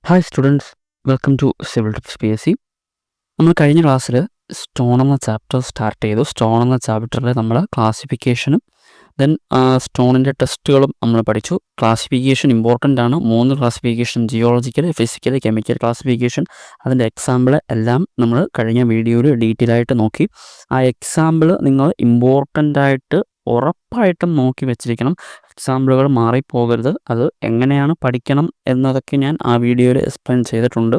Hi students, welcome to civil tips PSC. നമ്മൾ കഴിഞ്ഞ ക്ലാസ്സിൽ സ്റ്റോൺ എന്ന ചാപ്റ്റർ സ്റ്റാർട്ട് ചെയ്തു. സ്റ്റോൺ എന്ന ചാപ്റ്ററിൽ നമ്മൾ ക്ലാസിഫിക്കേഷനും ദെൻ സ്റ്റോണിൻ്റെ ടെസ്റ്റുകളും നമ്മൾ പഠിച്ചു. ക്ലാസിഫിക്കേഷൻ ഇമ്പോർട്ടൻ്റ് ആണ്. 3 classification: geological, physical, chemical classification. അതിൻ്റെ എക്സാമ്പിൾ എല്ലാം നമ്മൾ കഴിഞ്ഞ വീഡിയോയിൽ ഡീറ്റെയിൽ ആയിട്ട് നോക്കി. ആ എക്സാമ്പിൾ നിങ്ങൾ ഇമ്പോർട്ടൻ്റായിട്ട് ഉറപ്പായിട്ടും നോക്കി വെച്ചിരിക്കണം. എക്സാമ്പിളുകൾ മാറിപ്പോകരുത്. അത് എങ്ങനെയാണ് പഠിക്കണം എന്നതൊക്കെ ഞാൻ ആ വീഡിയോയിൽ എക്സ്പ്ലെയിൻ ചെയ്തിട്ടുണ്ട്.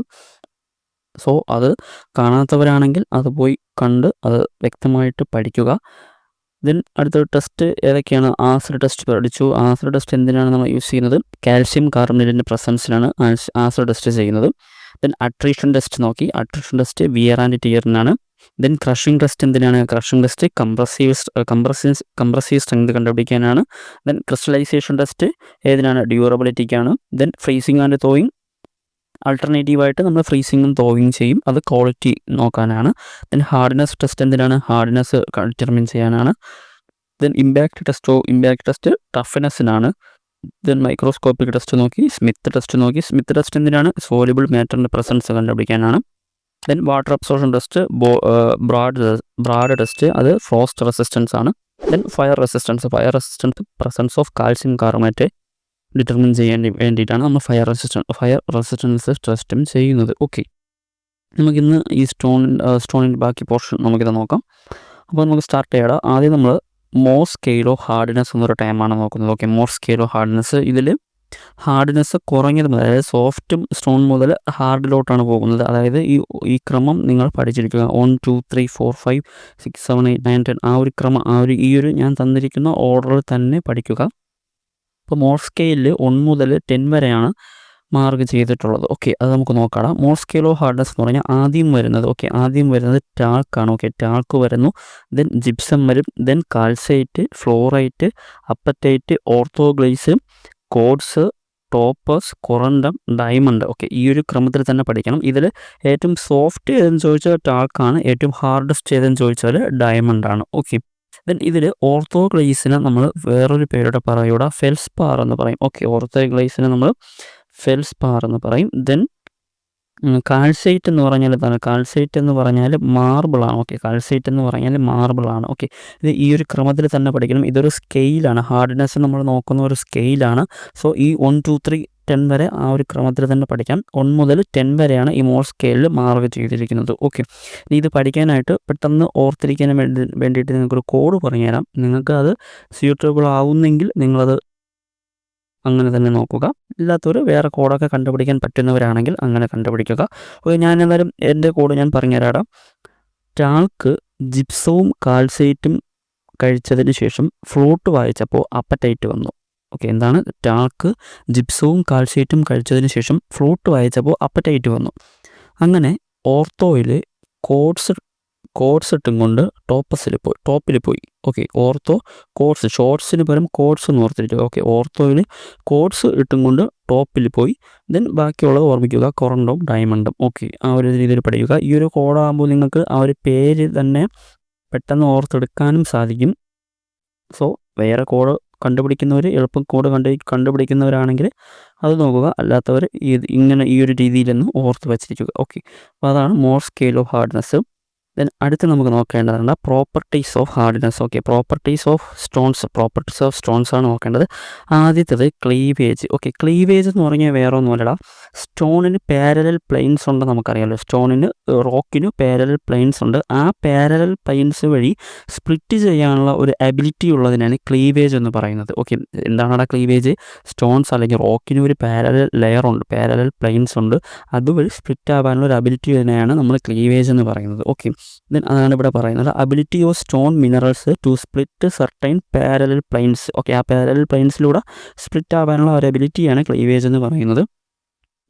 സോ അത് കാണാത്തവരാണെങ്കിൽ അത് പോയി കണ്ട് അത് വ്യക്തമായിട്ട് പഠിക്കുക. ദെൻ അടുത്ത ടെസ്റ്റ് ഏതൊക്കെയാണ്? ആസിഡ് ടെസ്റ്റ് പഠിച്ചു. ആസിഡ് ടെസ്റ്റ് എന്തിനാണ് നമ്മൾ യൂസ് ചെയ്യുന്നത്? കാൽസ്യം കാർബണേറ്റിൻ്റെ പ്രസൻസിലാണ് ആസിഡ് ടെസ്റ്റ് ചെയ്യുന്നത്. ദെൻ അട്രീഷൻ ടെസ്റ്റ് നോക്കി. അട്രീഷൻ ടെസ്റ്റ് വിയർ ആൻഡ് ടിയറിനാണ്. ദെൻ ക്രഷിംഗ് ടെസ്റ്റ് എന്തിനാണ്? ക്രഷിംഗ് ടെസ്റ്റ് കംപ്രസീവ് സ്ട്രെങ്ത് കണ്ടുപിടിക്കാനാണ്. ദെൻ ക്രിസ്റ്റലൈസേഷൻ ടെസ്റ്റ് ഏതിനാണ്? ഡ്യൂറബിലിറ്റിക്കാണ്. ദെൻ ഫ്രീസിങ് ആൻഡ് തോയിങ്, ആൾട്ടർനേറ്റീവായിട്ട് നമ്മൾ ഫ്രീസിങ്ങും തോയിങ് ചെയ്യും, അത് ക്വാളിറ്റി നോക്കാനാണ്. ദെൻ ഹാർഡ്നെസ് ടെസ്റ്റ് എന്തിനാണ്? ഹാർഡ്നെസ് ഡിറ്റർമിൻ ചെയ്യാനാണ്. ദെൻ ഇമ്പാക്റ്റ് ടെസ്റ്റ് ടഫ്നെസ്സിനാണ്. ദെൻ മൈക്രോസ്കോപ്പിക് ടെസ്റ്റ് നോക്കി. സ്മിത്ത് ടെസ്റ്റ് എന്തിനാണ്? സോലിബിൾ മാറ്ററിൻ്റെ പ്രസൻസ് കണ്ടുപിടിക്കാനാണ്. Then water absorption test, Brard test, അത് ഫ്രോസ്റ്റ് റെസിസ്റ്റൻസ് ആണ്. Then fire resistance presence of calcium carbonate determine ചെയ്യാൻ വേണ്ടിയിട്ടാണ് നമ്മൾ ഫയർ റെസിസ്റ്റൻസ് ടെസ്റ്റും ചെയ്യുന്നത്. ഓക്കെ, നമുക്കിന്ന് ഈ സ്റ്റോണിൻ്റെ ബാക്കി പോർഷൻ നമുക്കിത് നോക്കാം. അപ്പോൾ നമുക്ക് സ്റ്റാർട്ട് ചെയ്യാം. ആദ്യം നമ്മൾ മോർ സ്കെയിൽ ഓഫ് ഹാർഡ്നെസ് എന്നൊരു ടൈമാണ് നോക്കുന്നത്. Okay, more scale of hardness. ഇതിൽ ഹാർഡ്നെസ് കുറഞ്ഞത് മുതൽ, അതായത് സോഫ്റ്റ് സ്റ്റോൺ മുതൽ ഹാർഡിലോട്ടാണ് പോകുന്നത്. അതായത് ഈ ക്രമം നിങ്ങൾ പഠിച്ചിരിക്കുക. 1 2 3 4 5 6 7 8 9 10 ആ ഒരു ക്രമം, ഈ ഒരു ഞാൻ തന്നിരിക്കുന്ന ഓർഡറിൽ തന്നെ പഠിക്കുക. ഇപ്പോൾ മോർ സ്കെയിലിൽ 1 മുതൽ 10 വരെയാണ് മാർക്ക് ചെയ്തിട്ടുള്ളത്. ഓക്കെ, അത് നമുക്ക് നോക്കാം. മോർ സ്കെയിൽ ഓഫ് ഹാർഡ്നെസ് എന്ന് പറഞ്ഞാൽ ആദ്യം വരുന്നത് ടാൾക്കാണ്. ഓക്കെ, ടാൾക്ക് വരുന്നു. ദെൻ ജിപ്സം വരും. Then calcite, fluorite, apatite, orthoclase, quartz, topaz, corundum, diamond. Okay, ഈ ഒരു ക്രമത്തിൽ തന്നെ പഠിക്കണം. ഇതിൽ ഏറ്റവും സോഫ്റ്റ് ഏതെന്ന് ചോദിച്ചാൽ ടാൾക്കാണ്, ഏറ്റവും ഹാർഡസ്റ്റ് ഏതെന്ന് ചോദിച്ചാൽ ഡയമണ്ട് ആണ്. ഓക്കെ, ദെൻ ഇതിൽ ഓർത്തോഗ്ലൈസിനെ നമ്മൾ വേറൊരു പേരുടെ പറയൂടെ ഫെൽസ്പാർ എന്ന് പറയും. ഓക്കെ, ഓർത്തോഗ്ലൈസിനെ നമ്മൾ ഫെൽസ്പാർ എന്ന് പറയും. ദെൻ കാൽസൈറ്റ് എന്ന് പറഞ്ഞാൽ എന്താണ്? കാൽസൈറ്റ് എന്ന് പറഞ്ഞാൽ മാർബിളാണ്. ഓക്കെ, കാൽസൈറ്റ് എന്ന് പറഞ്ഞാൽ മാർബിളാണ്. ഓക്കെ, ഇത് ഈ ഒരു ക്രമത്തിൽ തന്നെ പഠിക്കണം. ഇതൊരു സ്കെയിലാണ്. ഹാർഡ്നെസ് നമ്മൾ നോക്കുന്ന ഒരു സ്കെയിലാണ്. സോ ഈ 1 2 3 10 വരെ ആ ഒരു ക്രമത്തിൽ തന്നെ പഠിക്കാം. 1 മുതൽ 10 വരെയാണ് ഈ മോർ സ്കെയിലിൽ മാർക്ക് ചെയ്തിരിക്കുന്നത്. ഓക്കെ, ഇത് പഠിക്കാനായിട്ട് പെട്ടെന്ന് ഓർത്തിരിക്കാൻ വേണ്ടിയിട്ട് നിങ്ങൾക്കൊരു കോഡ് പറഞ്ഞുതരാം. നിങ്ങൾക്ക് അത് സ്യൂട്ടബിൾ ആവുന്നെങ്കിൽ നിങ്ങളത് അങ്ങനെ തന്നെ നോക്കുക. ഇല്ലാത്തവർ വേറെ കോഡൊക്കെ കണ്ടുപിടിക്കാൻ പറ്റുന്നവരാണെങ്കിൽ അങ്ങനെ കണ്ടുപിടിക്കുക. ഓക്കെ, ഞാൻ എന്നാലും എൻ്റെ കോഡ് ഞാൻ പറഞ്ഞുതരാം. ടാൾക്ക് ജിപ്സവും കാൽസൈറ്റും കഴിച്ചതിന് ശേഷം ഫ്രൂട്ട് വായിച്ചപ്പോൾ അപ്പറ്റൈറ്റ് വന്നു. ഓക്കെ, എന്താണ്? ടാൾക്ക് ജിപ്സവും കാൽസൈറ്റും കഴിച്ചതിന് ശേഷം ഫ്രൂട്ട് വായിച്ചപ്പോൾ അപ്പറ്റൈറ്റ് വന്നു. അങ്ങനെ ഓർത്തോയിൽ കോഡ്സ് ഇട്ടും കൊണ്ട് ടോപ്പിൽ പോയി. ഓക്കെ, ഓർത്തോ കോഡ്സ്, ഷോർട്സിന് പകരം കോഡ്സ് എന്ന് ഓർത്തിരിക്കുക. ഓക്കെ, ഓർത്തോയിൽ കോഡ്സ് ഇട്ടും കൊണ്ട് ടോപ്പിൽ പോയി. ദെൻ ബാക്കിയുള്ളത് ഓർമ്മിക്കുക, കൊറണ്ടും ഡയമണ്ടും. ഓക്കെ, ആ ഒരു രീതിയിൽ പഠിക്കുക. ഈ ഒരു കോഡാകുമ്പോൾ നിങ്ങൾക്ക് ആ ഒരു പേര് തന്നെ പെട്ടെന്ന് ഓർത്തെടുക്കാനും സാധിക്കും. സോ വേറെ കോഡ് കണ്ടുപിടിക്കുന്നവർ, എളുപ്പം കോഡ് കണ്ടുപിടിക്കുന്നവരാണെങ്കിൽ അത് നോക്കുക. അല്ലാത്തവർ ഇങ്ങനെ ഈ ഒരു രീതിയിലൊന്ന് ഓർത്ത് വെച്ചിരിക്കുക. ഓക്കെ, അപ്പോൾ അതാണ് more scale of hardness. Then അടുത്ത് നമുക്ക് നോക്കേണ്ടതാണ് properties of hardness. Okay, properties of stones ആണ് നോക്കേണ്ടത്. ആദ്യത്തേത് ക്ലീവേജ്. ഓക്കെ, ക്ലീവേജ് എന്ന് പറഞ്ഞാൽ വേറെ ഒന്നുമല്ലടാ, സ്റ്റോണിന് പാരലൽ പ്ലെയിൻസ് ഉണ്ട്. നമുക്കറിയാമല്ലോ, റോക്കിന് പാരലൽ പ്ലെയിൻസ് ഉണ്ട്. ആ പാരലൽ പ്ലെയിൻസ് വഴി സ്പ്ലിറ്റ് ചെയ്യാനുള്ള ഒരു എബിലിറ്റി ഉള്ളതിനാണ് ക്ലീവേജ് എന്ന് പറയുന്നത്. ഓക്കെ, എന്താണ് ക്ലീവേജ്? സ്റ്റോൺസ് അല്ലെങ്കിൽ റോക്കിന് ഒരു പാരലൽ ലെയർ ഉണ്ട്, പാരലൽ പ്ലെയിൻസ് ഉണ്ട്. അതുവഴി സ്പ്ലിറ്റ് ആവാനുള്ള ഒരു എബിലിറ്റി തന്നെയാണ് നമ്മൾ ക്ലീവേജ് എന്ന് പറയുന്നത്. ഓക്കെ, ദെൻ അതാണ് ഇവിടെ പറയുന്നത് ability of stone minerals to split certain parallel planes. Okay, ആ പാരലൽ പ്ലെയിൻസിലൂടെ സ്പ്ലിറ്റ് ആവാനുള്ള ഒരു എബിലിറ്റിയാണ് ക്ലീവേജ് എന്ന് പറയുന്നത്.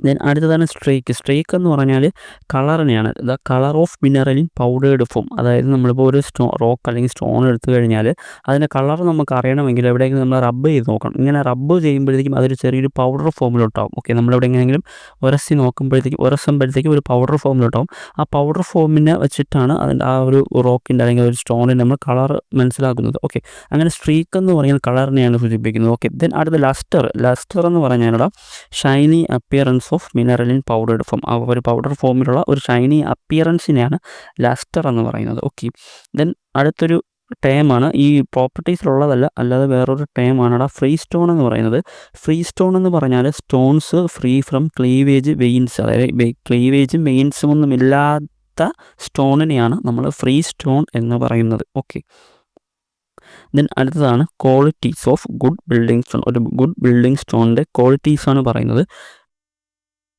ദെൻ അടുത്തതാണ് സ്ട്രേക്ക് എന്ന് പറഞ്ഞാൽ കളറിനെയാണ്. The colour of mineral in powdered form. അതായത് നമ്മളിപ്പോൾ ഒരു റോക്ക് അല്ലെങ്കിൽ സ്റ്റോൺ എടുത്തു കഴിഞ്ഞാൽ അതിൻ്റെ കളർ നമുക്ക് അറിയണമെങ്കിൽ എവിടെയെങ്കിലും നമ്മൾ റബ്ബ് ചെയ്ത് നോക്കണം. ഇങ്ങനെ റബ്ബ് ചെയ്യുമ്പോഴത്തേക്കും അതൊരു ചെറിയൊരു പൗഡർ ഫോമിലോട്ടാവും. ഓക്കെ, നമ്മളെവിടെ എങ്ങനെയെങ്കിലും ഉരസുമ്പോഴത്തേക്കും ഒരു പൗഡർ ഫോമിലോട്ടാവും. ആ പൗഡർ ഫോമിനെ വെച്ചിട്ടാണ് അതിൻ്റെ ആ ഒരു റോക്കിൻ്റെ അല്ലെങ്കിൽ ഒരു സ്റ്റോണിൻ്റെ നമ്മൾ കളർ മനസ്സിലാക്കുന്നത്. ഓക്കെ, അങ്ങനെ സ്ട്രീക്ക് എന്ന് പറയുന്ന കളറിനെയാണ് സൂചിപ്പിക്കുന്നത്. ഓക്കെ, ദെൻ അടുത്ത ലസ്റ്റർ എന്ന് പറഞ്ഞാൽ Shiny appearance appearance of mineral in powdered form. ആ ഒരു പൗഡർ ഫോമിലുള്ള ഒരു ഷൈനി അപ്പിയറൻസിനെയാണ് ലസ്റ്റർ എന്ന് പറയുന്നത്. ഓക്കെ, ദെൻ അടുത്തൊരു ടേമാണ് ഈ പ്രോപ്പർട്ടീസിലുള്ളതല്ല, അല്ലാതെ വേറൊരു ടേമാണ് ഫ്രീ സ്റ്റോൺ എന്ന് പറയുന്നത്. ഫ്രീ സ്റ്റോൺ എന്ന് പറഞ്ഞാൽ stones free from cleavage veins, അതായത് ക്ലീവേജും വെയിൻസും ഒന്നും ഇല്ലാത്ത സ്റ്റോണിനെയാണ് നമ്മൾ ഫ്രീ സ്റ്റോൺ എന്ന് പറയുന്നത്. ഓക്കെ, ദെൻ അടുത്തതാണ് qualities of good building stone. ഒരു ഗുഡ് ബിൽഡിംഗ് സ്റ്റോണിൻ്റെ ക്വാളിറ്റീസാണ് പറയുന്നത്.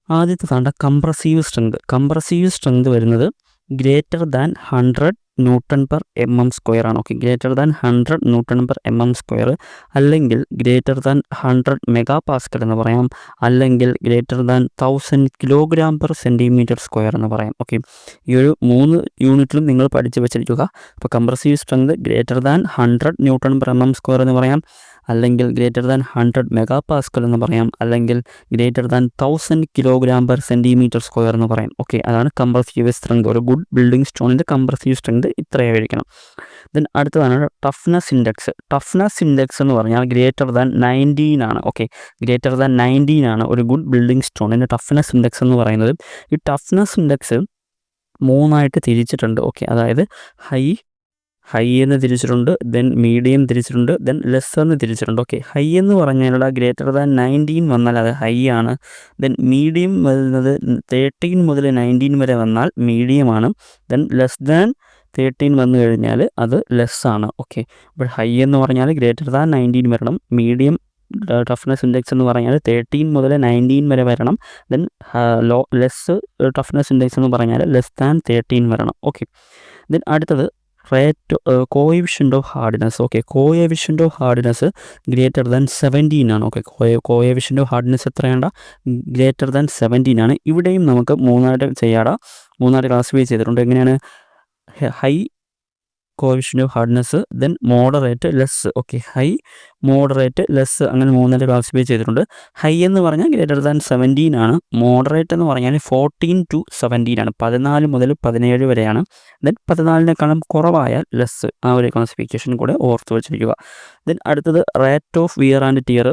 ആദ്യത്തേതാണ് കംപ്രസീവ് സ്ട്രെങ്ത്. കംപ്രസീവ് സ്ട്രെങ്ത് വരുന്നത് ഗ്രേറ്റർ ദാൻ 100 Nm/mm² ആണ്. ഓക്കെ, ഗ്രേറ്റർ ദാൻ 100 Nm/mm², അല്ലെങ്കിൽ ഗ്രേറ്റർ ദാൻ 100 MPa എന്ന് പറയാം, അല്ലെങ്കിൽ ഗ്രേറ്റർ ദാൻ 1000 kg/cm² എന്ന് പറയാം. ഓക്കെ, ഈ ഒരു 3 യൂണിറ്റിലും നിങ്ങൾ പഠിച്ചു വെച്ചിരിക്കുക. അപ്പോൾ compressive strength greater than 100 Nm/mm² എന്ന് പറയാം, അല്ലെങ്കിൽ ഗ്രേറ്റർ ദാൻ 100 MPa എന്ന് പറയാം, അല്ലെങ്കിൽ ഗ്രേറ്റർ ദാൻ 1000 kg/cm² എന്ന് പറയാം. ഓക്കെ, അതാണ് കംപ്രസീവ് സ്ട്രെങ്ത്. ഒരു ഗുഡ് ബിൽഡിംഗ് സ്റ്റോണിൻ്റെ കംപ്രസീവ് സ്ട്രെങ്ത് ഇത്രയായിരിക്കണം. ദെൻ അടുത്തതാണ് ടഫ്നെസ് ഇൻഡെക്സ്. ടഫ്നെസ് ഇൻഡെക്സ് എന്ന് പറഞ്ഞാൽ ഗ്രേറ്റർ ദാൻ 19 ആണ്. ഓക്കെ, ഗ്രേറ്റർ ദാൻ 19 ആണ് ഒരു ഗുഡ് ബിൽഡിംഗ് സ്റ്റോണിൻ്റെ ടഫ്നെസ് ഇൻഡെക്സ് എന്ന് പറയുന്നത്. ഈ ടഫ്നെസ് ഇൻഡെക്സ് 3ആയിട്ട് തിരിച്ചിട്ടുണ്ട്. ഓക്കെ, അതായത് ഹൈ എന്ന് തിരിച്ചിട്ടുണ്ട്, ദെൻ മീഡിയം തിരിച്ചിട്ടുണ്ട്, ദെൻ ലെസ് എന്ന് തിരിച്ചിട്ടുണ്ട്. ഓക്കെ, ഹൈ എന്ന് പറഞ്ഞാൽ ഗ്രേറ്റർ ദാൻ 19 വന്നാൽ അത് ഹൈ ആണ്. ദെൻ മീഡിയം വരുന്നത് 13 മുതൽ 19 വരെ വന്നാൽ മീഡിയം ആണ്. ദെൻ ലെസ് ദാൻ 13 വന്നു കഴിഞ്ഞാൽ അത് ലെസ് ആണ്. ഓക്കെ, അപ്പോൾ ഹൈ എന്ന് പറഞ്ഞാൽ ഗ്രേറ്റർ ദാൻ 19 വരണം, മീഡിയം ടഫ്നെസ് ഇൻഡെക്സ് എന്ന് പറഞ്ഞാൽ 13 മുതൽ 19 വരെ വരണം, ദെൻ ലെസ് ടഫ്നെസ് ഇൻഡെക്സ് എന്ന് പറഞ്ഞാൽ ലെസ് ദാൻ 13 വരണം. ഓക്കെ, ദെൻ അടുത്തത് coefficient of hardness. Okay, coefficient of hardness greater than 17 ആണ്. ഓക്കെ, കോഎഫിഷ്യൻ്റ് ഓഫ് ഹാർഡ്നെസ് എത്രയാണ്? ഗ്രേറ്റർ ദാൻ 17 ആണ്. ഇവിടെയും നമുക്ക് 3ആയിട്ട് ക്ലാസിഫൈ ചെയ്തിട്ടുണ്ട്. എങ്ങനെയാണ്? High, coefficient of hardness, then moderate, less. Okay, high, moderate, less, അങ്ങനെ 3ആയിട്ട് ക്ലാസിഫൈ ചെയ്തിട്ടുണ്ട്. ഹൈ എന്ന് പറഞ്ഞാൽ ഗ്രേറ്റർ ദാൻ 17 ആണ്. മോഡറേറ്റ് എന്ന് പറഞ്ഞാൽ 14 to 17 ആണ്, 14 മുതൽ 17 വരെയാണ്. ദെൻ 14നേക്കാളും കുറവായാൽ ലെസ്. ആ ഒരു ക്ലാസിഫിക്കേഷൻ കൂടെ ഓർത്ത് വെച്ചിരിക്കുക. ദെൻ അടുത്തത് rate of wear and tear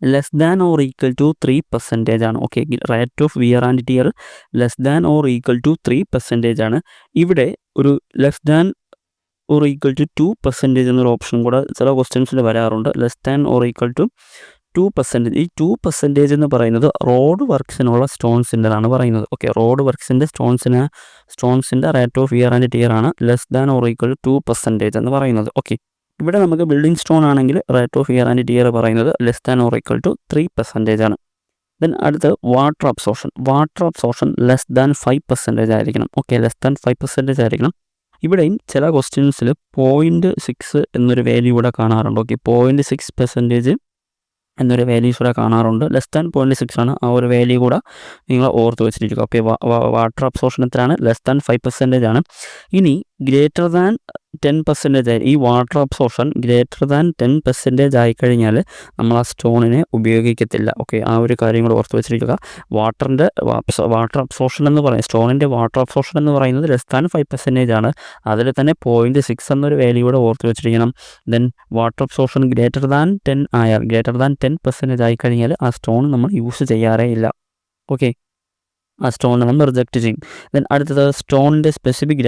less than or equal to 3% ആണ്. Okay, rate of wear and tear less than or equal to 3% ആണ്. ഇവിടെ ഒരു less than or equal to 2% എന്നൊരു ഓപ്ഷൻ കൂടെ ചില ക്വസ്റ്റ്യൻസിൽ വരാറുണ്ട്. Less than or equal to 2%. ഈ 2% എന്ന് പറയുന്നത് റോഡ് വർക്ക്സിനുള്ള സ്റ്റോൺസിൻ്റെതാണ് പറയുന്നത്. ഓക്കെ, റോഡ് വർക്ക്സിൻ്റെ സ്റ്റോൺസിൻ്റെ rate of wear and tear ആണ് less than or equal to 2% എന്ന് പറയുന്നത്. ഓക്കെ, ഇവിടെ നമുക്ക് ബിൽഡിംഗ് സ്റ്റോൺ ആണെങ്കിൽ rate of wear and tear പറയുന്നത് less than or equal to 3% ആണ്. ദെൻ അടുത്ത് വാട്ടർ അബ്സോർഷൻ ലെസ് ദാൻ 5% ആയിരിക്കണം. ഓക്കെ, ലെസ് ദാൻ 5% ആയിരിക്കണം. ഇവിടെയും ചില ക്വസ്റ്റ്യൻസിൽ 0.6 എന്നൊരു വാല്യൂ ഇവിടെ കാണാറുണ്ട്. ഓക്കെ, 0.6% എന്നൊരു വാല്യൂസ് ഇവിടെ കാണാറുണ്ട്. ലെസ് ദാൻ 0.6 ആണ്. ആ ഒരു വാല്യൂ കൂടെ നിങ്ങൾ ഓർത്ത് വെച്ചിരിക്കുക. ഓക്കെ, വാട്ടർ അബ്സോർഷൻ എത്രയാണ്? ലെസ് ദാൻ 5% ആണ്. ഇനി ഗ്രേറ്റർ ദാൻ 10% ആയി ഈ വാട്ടർ അബ്സോർഷൻ ഗ്രേറ്റർ ദാൻ 10% ആയിക്കഴിഞ്ഞാൽ നമ്മൾ ആ സ്റ്റോണിനെ ഉപയോഗിക്കത്തില്ല. ഓക്കെ, ആ ഒരു കാര്യം കൂടെ ഓർത്ത് വെച്ചിരിക്കുക. വാട്ടർ അബ്സോർഷൻ എന്ന് പറയുന്നത് സ്റ്റോണിൻ്റെ വാട്ടർ അബ്സോർഷൻ എന്ന് പറയുന്നത് ലെസ് ദാൻ 5% ആണ്. അതിൽ തന്നെ 0.6 എന്നൊരു വാല്യൂ കൂടെ ഓർത്ത് വെച്ചിരിക്കണം. Then water absorption greater than 10 ആയാൽ ഗ്രേറ്റർ ദാൻ 10% ആയിക്കഴിഞ്ഞാൽ ആ സ്റ്റോൺ നമ്മൾ യൂസ് ചെയ്യാറേ ഇല്ല. ഓക്കെ, ആ സ്റ്റോണിനെ നമ്മൾ റിജക്റ്റ് ചെയ്യും. ദെൻ അടുത്തത് സ്റ്റോണിൻ്റെ സ്പെസിഫിക്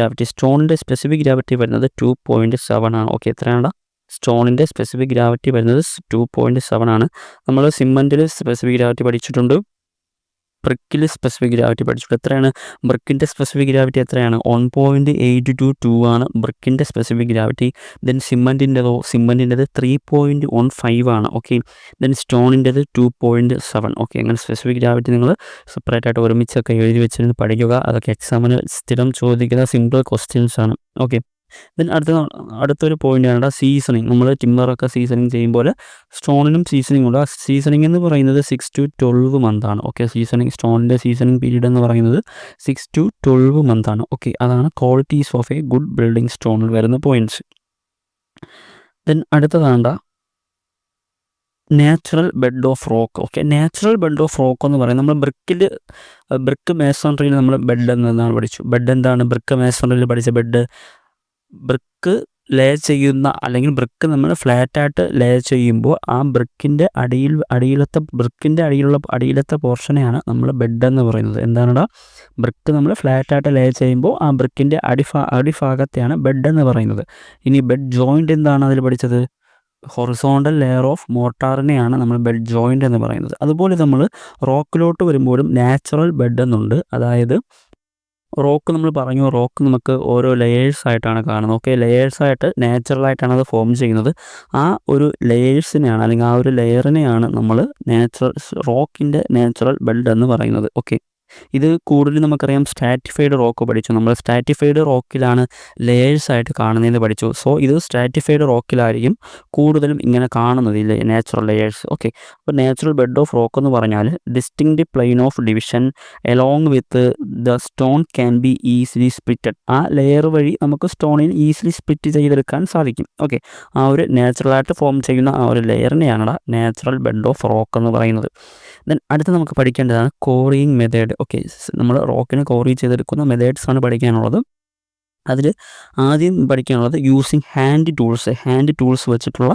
ഗ്രാവിറ്റി വരുന്നത് 2.7 ആണ്. ഓക്കെ, എത്രയാണ്? സ്റ്റോണിൻ്റെ സ്പെസിഫിക് ഗ്രാവിറ്റി വരുന്നത് 2.7 ആണ്. നമ്മൾ സിമൻറ്റിൽ സ്പെസിഫിക് ഗ്രാവിറ്റി പഠിച്ചിട്ടുണ്ട്, ബ്രിക്കിൽ സ്പെസിഫിക് ഗ്രാവിറ്റി പഠിച്ചിട്ടുണ്ട്. എത്രയാണ് ബ്രിക്കിൻ്റെ സ്പെസിഫിക് ഗ്രാവിറ്റി? എത്രയാണ്? 1.822 ആണ് ബ്രിക്കിൻ്റെ സ്പെസിഫിക് ഗ്രാവിറ്റി. ദെൻ സിമൻറ്റിൻ്റെതോ 3.15 ആണ്. ഓക്കെ, ദെൻ സ്റ്റോണിൻ്റെത് 2.7. ഓക്കെ, അങ്ങനെ സ്പെസിഫിക് ഗ്രാവിറ്റി നിങ്ങൾ സെപ്പറേറ്റ് ആയിട്ട് ഒരുമിച്ചൊക്കെ എഴുതി വെച്ചിരുന്ന് പഠിക്കുക. അതൊക്കെ എക്സാമിന് സ്ഥിരം ചോദിക്കുന്ന സിമ്പിൾ ക്വസ്റ്റ്യൻസ് ആണ്. ഓക്കെ, ദെൻ അടുത്തൊരു പോയിൻ്റാണ് സീസണിങ്. നമ്മൾ ടിമ്പറൊക്കെ സീസണിങ് ചെയ്യുമ്പോൾ സ്റ്റോണിനും സീസണിങ് ഉണ്ട്. ആ സീസണിങ് എന്ന് പറയുന്നത് 6 to 12 മന്താണ്. ഓക്കെ, സ്റ്റോണിൻ്റെ സീസണിങ് പീരീഡ് എന്ന് പറയുന്നത് 6 to 12 മന്താണ്. ഓക്കെ, അതാണ് qualities of a good building സ്റ്റോണിൽ വരുന്ന പോയിൻറ്റ്സ്. ദെൻ അടുത്തതാണ് natural bed of rock. Okay, natural bed of rock എന്ന് പറയുന്നത് നമ്മൾ ബ്രിക്ക് മേസൺറിയിൽ നമ്മൾ ബെഡ് എന്നതാണ് പഠിച്ചു. ബെഡ് എന്താണ്? ബ്രിക്ക് മേസൺറിയിൽ പഠിച്ച ബ്രിക്ക് ലേ ചെയ്യുന്ന അല്ലെങ്കിൽ ബ്രിക്ക് നമ്മൾ ഫ്ലാറ്റായിട്ട് ലേ ചെയ്യുമ്പോൾ ആ ബ്രിക്കിൻ്റെ അടിയിലത്തെ പോർഷനെയാണ് നമ്മൾ ബെഡ് എന്ന് പറയുന്നത്. എന്താണെടാ, ബ്രിക്ക് നമ്മൾ ഫ്ലാറ്റായിട്ട് ലേ ചെയ്യുമ്പോൾ ആ ബ്രിക്കിൻ്റെ അടിഭാഗത്തെയാണ് ബെഡ് എന്ന് പറയുന്നത്. ഇനി ബെഡ് ജോയിൻ്റ് എന്താണ് അതിൽ പഠിച്ചത്? ഹൊറിസോണ്ടൽ ലെയർ ഓഫ് മോർട്ടാറിനെയാണ് നമ്മൾ ബെഡ് ജോയിൻ്റ് എന്ന് പറയുന്നത്. അതുപോലെ നമ്മൾ റോക്കിലോട്ട് വരുമ്പോഴും നാച്ചുറൽ ബെഡ് എന്നുണ്ട്. അതായത് റോക്ക് നമ്മൾ പറഞ്ഞു, റോക്ക് നമുക്ക് ഓരോ ലെയേഴ്സായിട്ടാണ് കാണുന്നത്. ഓക്കെ, ലെയേഴ്സായിട്ട് നാച്ചുറലായിട്ടാണ് അത് ഫോം ചെയ്യുന്നത്. ആ ഒരു ലെയേഴ്സിനെയാണ് അല്ലെങ്കിൽ ആ ഒരു ലെയറിനെയാണ് നമ്മൾ റോക്കിൻ്റെ നാച്ചുറൽ ബെഡ് എന്ന് പറയുന്നത്. ഓക്കെ, ഇത് കൂടുതലും നമുക്കറിയാം സ്ട്രാറ്റിഫൈഡ് റോക്ക് പഠിച്ചു. നമ്മൾ സ്ട്രാറ്റിഫൈഡ് റോക്കിലാണ് ലെയേഴ്സായിട്ട് കാണുന്നതെന്ന് പഠിച്ചു. സോ ഇത് സ്ട്രാറ്റിഫൈഡ് റോക്കിലായിരിക്കും കൂടുതലും ഇങ്ങനെ കാണുന്നത് ഈ നാച്ചുറൽ ലെയേഴ്സ്. ഓക്കെ, അപ്പോൾ നാച്ചുറൽ ബെഡ് ഓഫ് റോക്ക് എന്ന് പറഞ്ഞാൽ distinct plain of division along with the stone can be easily splitted. ആ ലെയർ വഴി നമുക്ക് സ്റ്റോണിന് ഈസിലി സ്പ്ലിറ്റ് ചെയ്തെടുക്കാൻ സാധിക്കും. ഓക്കെ, ആ ഒരു നാച്ചുറലായിട്ട് ഫോം ചെയ്യുന്ന ആ ഒരു ലെയറിനെയാണ് നാച്ചുറൽ ബെഡ് ഓഫ് റോക്ക് എന്ന് പറയുന്നത്. ദെൻ അടുത്ത് നമുക്ക് പഠിക്കേണ്ടതാണ് കോറിയിങ് മെത്തേഡ്. ഓക്കെ, നമ്മൾ റോക്കിനെ കോറി ചെയ്തെടുക്കുന്ന മെത്തേഡ്സാണ് പഠിക്കാനുള്ളത്. അതിൽ ആദ്യം പഠിക്കാനുള്ളത് യൂസിങ് ഹാൻഡ് ടൂൾസ് വെച്ചിട്ടുള്ള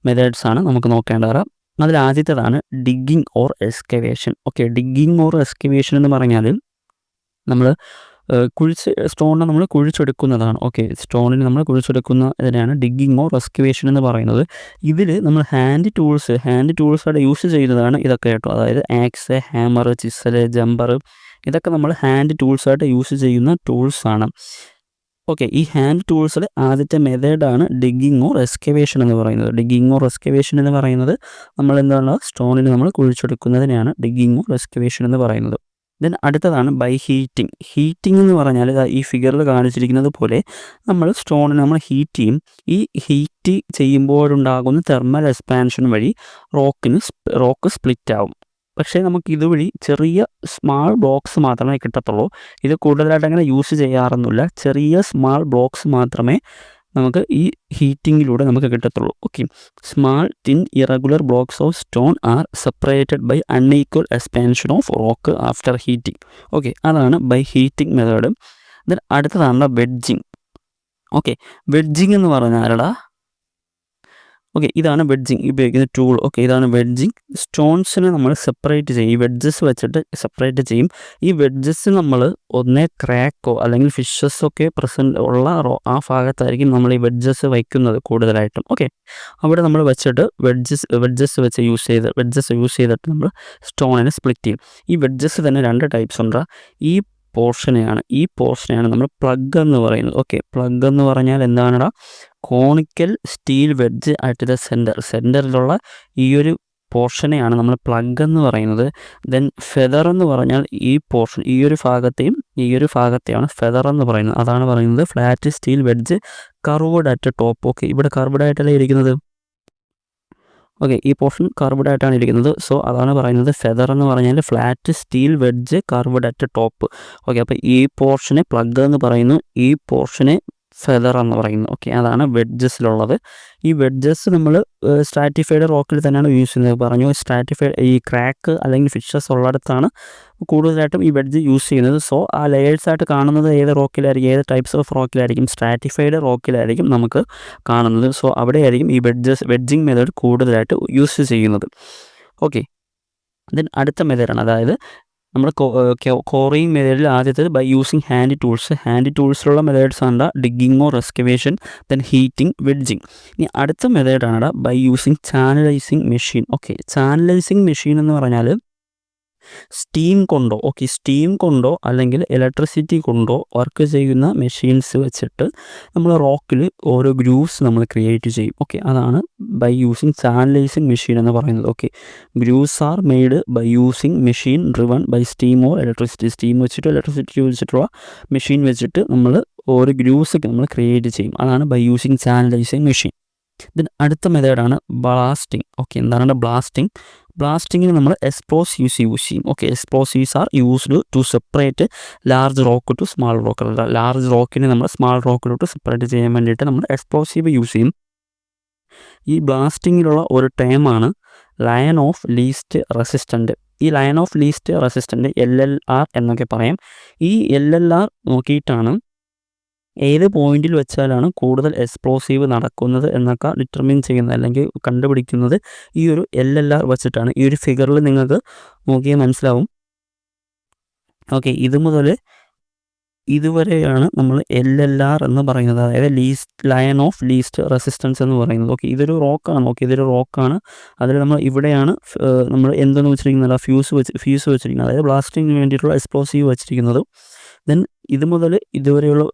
മെത്തേഡ്സാണ് നമുക്ക് നോക്കേണ്ടത്. അതിൽ ആദ്യത്തേതാണ് digging or excavation. Okay, digging or excavation എന്ന് പറഞ്ഞാൽ നമ്മൾ സ്റ്റോണിനെ നമ്മൾ കുഴിച്ചെടുക്കുന്നതാണ്. ഓക്കെ, സ്റ്റോണിന് നമ്മൾ കുഴിച്ചെടുക്കുന്ന ഇതിനാണ് ഡിഗ്ഗിങ് ഓർ എക്സ്കവേഷൻ എന്ന് പറയുന്നത്. ഇതിൽ നമ്മൾ ഹാൻഡ് ടൂൾസായിട്ട് യൂസ് ചെയ്യുന്നതാണ് ഇതൊക്കെ കേട്ടോ. അതായത് ആക്സ്, ഹാമർ, ചിസൽ, ജമ്പർ, ഇതൊക്കെ നമ്മൾ ഹാൻഡ് ടൂൾസായിട്ട് യൂസ് ചെയ്യുന്ന ടൂൾസാണ്. ഓക്കെ, ഈ ഹാൻഡ് ടൂൾസിൽ ആദ്യത്തെ മെത്തേഡാണ് ഡിഗ്ഗിങ് ഓർ എക്സ്കവേഷൻ എന്ന് പറയുന്നത്. ഡിഗ്ഗിങ് ഓർ എക്സ്കവേഷൻ എന്ന് പറയുന്നത് നമ്മൾ എന്താണ് സ്റ്റോണിന് നമ്മൾ കുഴിച്ചെടുക്കുന്നതിനെയാണ് ഡിഗ്ഗിങ് ഓർ എക്സ്കവേഷൻ എന്ന് പറയുന്നത്. ദെൻ അടുത്തതാണ് ബൈ ഹീറ്റിംഗ് എന്ന് പറഞ്ഞാൽ ഈ ഫിഗറിൽ കാണിച്ചിരിക്കുന്നത് പോലെ നമ്മൾ സ്റ്റോണിനെ നമ്മൾ ഹീറ്റ് ചെയ്യും. ഈ ഹീറ്റ് ചെയ്യുമ്പോഴുണ്ടാകുന്ന തെർമൽ എക്സ്പാൻഷൻ വഴി റോക്ക് സ്പ്ലിറ്റ് ആവും. പക്ഷേ നമുക്ക് ഇതുവഴി ചെറിയ സ്മാൾ ബ്ലോക്സ് മാത്രമേ കിട്ടത്തുള്ളൂ. ഇത് കൂടുതലായിട്ട് അങ്ങനെ യൂസ് ചെയ്യാറൊന്നുമില്ല. ചെറിയ സ്മാൾ ബ്ലോക്സ് മാത്രമേ നമുക്ക് ഈ ഹീറ്റിങ്ങിലൂടെ നമുക്ക് കിട്ടത്തുള്ളൂ. Okay, small thin irregular blocks of stone are separated by unequal expansion of rock after heating. Okay, അതാണ് ബൈ ഹീറ്റിംഗ് മെത്തേഡ്. ദെൻ അടുത്തതാണ് വെഡ്ജിങ്. ഓക്കെ, വെഡ്ജിങ് എന്ന് പറഞ്ഞാലടാ, ഓക്കെ, ഇതാണ് വെഡ്ജിങ് ഉപയോഗിക്കുന്ന ടൂൾ. ഓക്കെ, ഇതാണ് വെഡ്ജിങ്. സ്റ്റോൺസിനെ നമ്മൾ സെപ്പറേറ്റ് ചെയ്യും, ഈ വെഡ്ജസ് വെച്ചിട്ട് സെപ്പറേറ്റ് ചെയ്യും. ഈ വെഡ്ജസ് നമ്മൾ ഒന്നേ ക്രാക്കോ അല്ലെങ്കിൽ ഫിഷസൊക്കെ പ്രസൻറ്റ് ഉള്ള ആ ഭാഗത്തായിരിക്കും നമ്മൾ ഈ വെഡ്ജസ് വയ്ക്കുന്നത് കൂടുതലായിട്ടും. ഓക്കെ, അവിടെ നമ്മൾ വെച്ചിട്ട് വെഡ്ജസ് യൂസ് ചെയ്തിട്ട് നമ്മൾ സ്റ്റോണിനെ സ്പ്ലിറ്റ് ചെയ്യും. ഈ വെഡ്ജസ് തന്നെ 2 ടൈപ്സ് ഉണ്ട്. ഈ പോർഷനെയാണ് നമ്മൾ പ്ലഗ് എന്ന് പറയുന്നത്. ഓക്കെ, പ്ലഗ് എന്ന് പറഞ്ഞാൽ എന്താണെടാ, conical steel wedge at the സെൻറ്ററിലുള്ള ഈ ഒരു പോർഷനെയാണ് നമ്മൾ പ്ലഗ് എന്ന് പറയുന്നത്. ദെൻ ഫെദർ എന്ന് പറഞ്ഞാൽ ഈ പോർഷൻ, ഈ ഒരു ഭാഗത്തെയാണ് ഫെദർ എന്ന് പറയുന്നത്. അതാണ് പറയുന്നത് flat steel wedge curved at top. Okay, ഇവിടെ കർവ്ഡ് ആയിട്ടല്ലേ ഇരിക്കുന്നത്. ഓക്കെ, ഈ പോർഷൻ കർവ്ഡ് ആയിട്ടാണ് ഇരിക്കുന്നത്. സോ അതാണ് പറയുന്നത് ഫെദർ എന്ന് പറഞ്ഞാൽ flat steel wedge curved at top. Okay, അപ്പോൾ ഈ പോർഷനെ പ്ലഗ് എന്ന് പറയുന്നു, ഈ പോർഷനെ ഫെദർ എന്ന് പറയുന്നു. ഓക്കെ, അതാണ് വെഡ്ജസിലുള്ളത്. ഈ വെഡ്ജസ് നമ്മൾ സ്ട്രാറ്റിഫൈഡ് റോക്കിൽ തന്നെയാണ് യൂസ് ചെയ്യുന്നത്. പറഞ്ഞു, ഈ ക്രാക്ക് അല്ലെങ്കിൽ ഫിഷസ് ഉള്ളിടത്താണ് കൂടുതലായിട്ടും ഈ വെഡ്ജ് യൂസ് ചെയ്യുന്നത്. സോ ആ ലെയേഴ്സായിട്ട് കാണുന്നത് ഏത് റോക്കിലായിരിക്കും, ഏത് ടൈപ്സ് ഓഫ് റോക്കിലായിരിക്കും? സ്ട്രാറ്റിഫൈഡ് റോക്കിലായിരിക്കും നമുക്ക് കാണുന്നത്. സോ അവിടെയായിരിക്കും ഈ വെഡ്ജിങ് മെത്തേഡ് കൂടുതലായിട്ട് യൂസ് ചെയ്യുന്നത്. ഓക്കെ, ദെൻ അടുത്ത മെത്തേഡാണ്, അതായത് നമ്മൾ കോറിയിങ് മെത്തേഡിൽ ആദ്യത്തേത് ബൈ യൂസിങ് ഹാൻഡ് ടൂൾസിലുള്ള മെത്തേഡ്സാണ് digging or excavation, then heating, wedging. ഇനി അടുത്ത മെത്തേഡാണ് by using channelising machine. Okay, channelising machine എന്ന് പറഞ്ഞാൽ സ്റ്റീം കൊണ്ടോ അല്ലെങ്കിൽ ഇലക്ട്രിസിറ്റി കൊണ്ടോ വർക്ക് ചെയ്യുന്ന മെഷീൻസ് വെച്ചിട്ട് നമ്മൾ റോക്കിൽ ഓരോ ഗ്രൂവ്സ് നമ്മൾ ക്രിയേറ്റ് ചെയ്യും. ഓക്കെ, അതാണ് ബൈ യൂസിങ് ചാനലൈസിങ് മെഷീൻ എന്ന് പറയുന്നത്. Okay, grooves are made by using machine driven by steam or electricity. Electricity വെച്ചിട്ടുള്ള മെഷീൻ വെച്ചിട്ട് നമ്മൾ ഓരോ ഗ്രൂവ്സ് നമ്മൾ ക്രിയേറ്റ് ചെയ്യും. അതാണ് by using channelising machine. Then അടുത്ത മെത്തേഡാണ് ബ്ലാസ്റ്റിംഗ്. ഓക്കെ, എന്താണ് ബ്ലാസ്റ്റിങ്ങിന് നമ്മൾ എക്സ്പ്ലോസീവ്സ് യൂസ് ചെയ്യും. Okay, explosives are used to separate large rock to small rock. Large റോക്കിനെ നമ്മൾ സ്മാൾ റോക്കിലോട്ട് സെപ്പറേറ്റ് ചെയ്യാൻ വേണ്ടിയിട്ട് നമ്മൾ എക്സ്പ്ലോസീവ് യൂസ് ചെയ്യും. ഈ ബ്ലാസ്റ്റിങ്ങിലുള്ള ഒരു ടേമാണ് ലയൺ ഓഫ് ലീസ്റ്റ് റെസിസ്റ്റൻറ്റ്. ഈ lion of least resistant LLR എന്നൊക്കെ പറയാം. ഈ LLR നോക്കിയിട്ടാണ് ഏത് പോയിന്റിൽ വെച്ചാലാണ് കൂടുതൽ എക്സ്പ്ലോസീവ് നടക്കുന്നത് എന്നൊക്കെ ഡിറ്റർമിൻ ചെയ്യുന്നത് അല്ലെങ്കിൽ കണ്ടുപിടിക്കുന്നത് ഈ ഒരു LLR വെച്ചിട്ടാണ്. ഈ ഒരു ഫിഗറിൽ നിങ്ങൾക്ക് നോക്കിയാൽ മനസ്സിലാവും. ഓക്കെ, ഇത് മുതൽ ഇതുവരെയാണ് നമ്മൾ LLR എന്ന് പറയുന്നത്, അതായത് ലൈൻ ഓഫ് ലീസ്റ്റ് റെസിസ്റ്റൻസ് എന്ന് പറയുന്നത്. ഓക്കെ, ഇതൊരു റോക്കാണ്. ഓക്കെ, ഇതൊരു റോക്കാണ്. അതിൽ നമ്മൾ ഇവിടെയാണ് നമ്മൾ എന്തെന്ന് വെച്ചിരിക്കുന്നത്, ഫ്യൂസ് വെച്ചിരിക്കുന്നത്, അതായത് ബ്ലാസ്റ്റിങ്ങിന് വേണ്ടിയിട്ടുള്ള എക്സ്പ്ലോസീവ് വെച്ചിരിക്കുന്നത്. ദെൻ ഇത് മുതൽ ഇതുവരെയുള്ള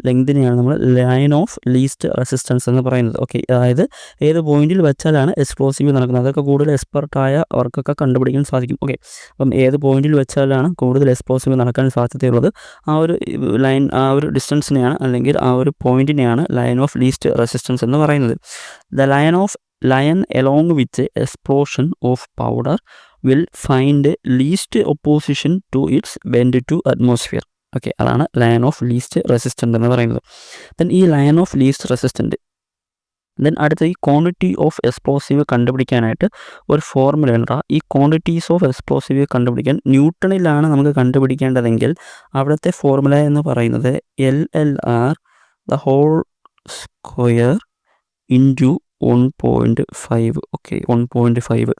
ലെങ്തിനെയാണ് നമ്മൾ ലൈൻ ഓഫ് ലീസ്റ്റ് റെസിസ്റ്റൻസ് എന്ന് പറയുന്നത്. ഓക്കെ, അതായത് ഏത് പോയിന്റിൽ വെച്ചാലാണ് എക്സ്പ്ലോസീവ് നടക്കുന്നത്, അതൊക്കെ കൂടുതൽ എക്സ്പെർട്ടായ അവർക്കൊക്കെ കണ്ടുപിടിക്കാൻ സാധിക്കും. ഓക്കെ, അപ്പം ഏത് പോയിന്റിൽ വെച്ചാലാണ് കൂടുതൽ എക്സ്പ്ലോസീവ് നടക്കാൻ സാധ്യതയുള്ളത്, ആ ഒരു ലൈൻ, ആ ഒരു ഡിസ്റ്റൻസിനെയാണ് അല്ലെങ്കിൽ ആ ഒരു പോയിന്റിനെയാണ് ലൈൻ ഓഫ് ലീസ്റ്റ് റെസിസ്റ്റൻസ് എന്ന് പറയുന്നത്. The line along with explosion of powder will find least opposition to its vent to atmosphere. Okay, അതാണ് ലൈൻ ഓഫ് ലീസ്റ്റ് റെസിസ്റ്റൻ്റ് എന്ന് പറയുന്നത്. ദെൻ ഈ line of least resistant, then അടുത്ത ഈ quantity of explosive കണ്ടുപിടിക്കാനായിട്ട് ഒരു ഫോർമുല ഉണ്ട്. ഈ ക്വാണ്ടിറ്റീസ് ഓഫ് എക്സ്പ്ലോസീവ് കണ്ടുപിടിക്കാൻ ന്യൂട്ടണിലാണ് നമുക്ക് കണ്ടുപിടിക്കേണ്ടതെങ്കിൽ അവിടുത്തെ ഫോർമുല എന്ന് പറയുന്നത് LLR the whole square into 1.5. Okay, 1.5.